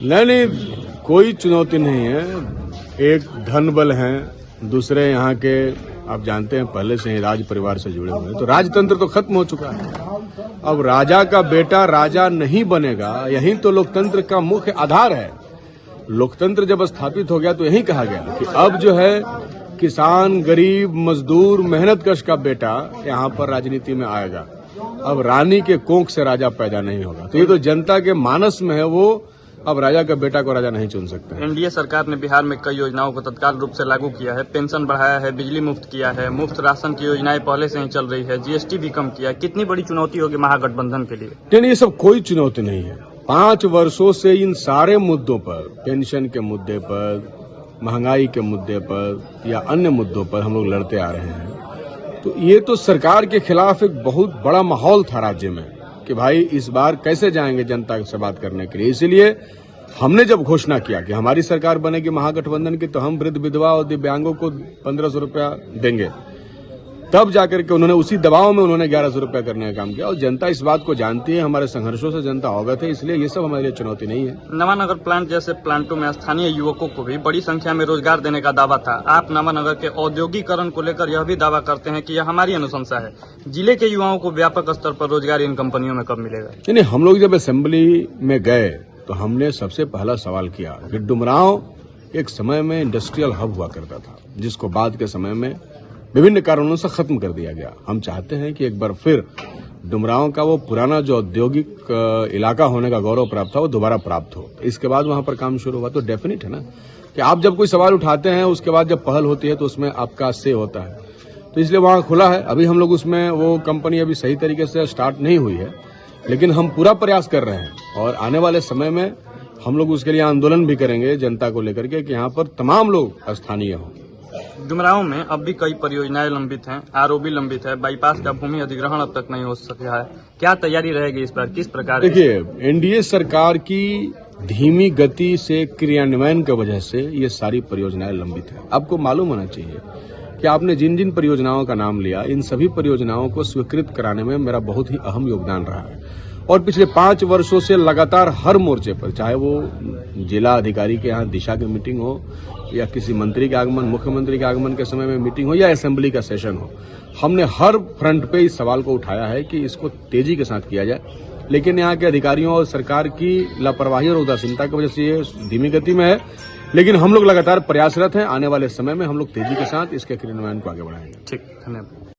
नहीं, कोई चुनौती नहीं है। एक धन बल है, दूसरे यहाँ के आप जानते हैं पहले से ही राज परिवार से जुड़े हुए हैं, तो राजतंत्र तो खत्म हो चुका है। अब राजा का बेटा राजा नहीं बनेगा, यही तो लोकतंत्र का मुख्य आधार है। लोकतंत्र जब स्थापित हो गया तो यही कहा गया कि अब जो है किसान, गरीब, मजदूर, मेहनतकश का बेटा यहाँ पर राजनीति में आएगा। अब रानी के कोख से राजा पैदा नहीं होगा। तो ये तो जनता के मानस में है, वो अब राजा का बेटा को राजा नहीं चुन सकते। एनडीए सरकार ने बिहार में कई योजनाओं को तत्काल रूप से लागू किया है। पेंशन बढ़ाया है, बिजली मुफ्त किया है, मुफ्त राशन की योजनाएं पहले से ही चल रही है, जीएसटी भी कम किया है। कितनी बड़ी चुनौती होगी महागठबंधन के लिए? नहीं, ये सब कोई चुनौती नहीं है। 5 वर्षों से इन सारे मुद्दों पर, पेंशन के मुद्दे पर, महंगाई के मुद्दे पर या अन्य मुद्दों पर हम लोग लड़ते आ रहे हैं। तो ये तो सरकार के खिलाफ एक बहुत बड़ा माहौल था राज्य में कि भाई इस बार कैसे जाएंगे जनता से बात करने के लिए। इसीलिए हमने जब घोषणा किया कि हमारी सरकार बनेगी महागठबंधन की, तो हम वृद्ध, विधवा और दिव्यांगों को 1500 रुपया देंगे। तब जाकर के उन्होंने उसी दबाव में 1100 रुपया करने का काम किया। और जनता इस बात को जानती है, हमारे संघर्षों से जनता अवगत है, इसलिए ये सब हमारे लिए चुनौती नहीं है। नवानगर प्लांट जैसे प्लांटों में स्थानीय युवकों को भी बड़ी संख्या में रोजगार देने का दावा था। आप नवानगर के औद्योगिकरण को लेकर यह भी दावा करते हैं कि यह हमारी अनुशंसा है। जिले के युवाओं को व्यापक स्तर पर रोजगार इन कंपनियों में कब मिलेगा? नहीं, हम लोग जब असेंबली में गए तो हमने सबसे पहला सवाल किया कि डुमरांव एक समय में इंडस्ट्रियल हब हुआ करता था, जिसको बाद के समय में विभिन्न कारणों से खत्म कर दिया गया। हम चाहते हैं कि एक बार फिर डुमरांव का वो पुराना जो औद्योगिक इलाका होने का गौरव प्राप्त था, वो दोबारा प्राप्त हो। इसके बाद वहां पर काम शुरू हुआ। तो डेफिनेट है ना कि आप जब कोई सवाल उठाते हैं, उसके बाद जब पहल होती है तो उसमें आपका से होता है। तो इसलिए वहां खुला है। अभी हम लोग उसमें, वो कंपनी अभी सही तरीके से स्टार्ट नहीं हुई है, लेकिन हम पूरा प्रयास कर रहे हैं और आने वाले समय में हम लोग उसके लिए आंदोलन भी करेंगे जनता को लेकर के कि यहाँ पर तमाम लोग स्थानीय हों। डुमरांव में अब भी कई परियोजनाएं लंबित हैं, आरओबी लंबित है, बाईपास का भूमि अधिग्रहण अब तक नहीं हो सका है। क्या तैयारी रहेगी इस बार, किस प्रकार? देखिए, एनडीए सरकार की धीमी गति से क्रियान्वयन की वजह से ये सारी परियोजनाएं लंबित है। आपको मालूम होना चाहिए कि आपने जिन जिन परियोजनाओं का नाम लिया, इन सभी परियोजनाओं को स्वीकृत कराने में मेरा बहुत ही अहम योगदान रहा है। और पिछले 5 वर्षों से लगातार हर मोर्चे पर, चाहे वो जिला अधिकारी के यहाँ दिशा की मीटिंग हो या किसी मंत्री के आगमन, मुख्यमंत्री के आगमन के समय में मीटिंग हो या असेंबली का सेशन हो, हमने हर फ्रंट पे इस सवाल को उठाया है कि इसको तेजी के साथ किया जाए। लेकिन यहाँ के अधिकारियों और सरकार की लापरवाही और उदासीनता की वजह से ये धीमी गति में है। लेकिन हम लोग लगातार प्रयासरत हैं। आने वाले समय में हम लोग तेजी के साथ इसके क्रियान्वयन को आगे बढ़ाएंगे। ठीक, धन्यवाद।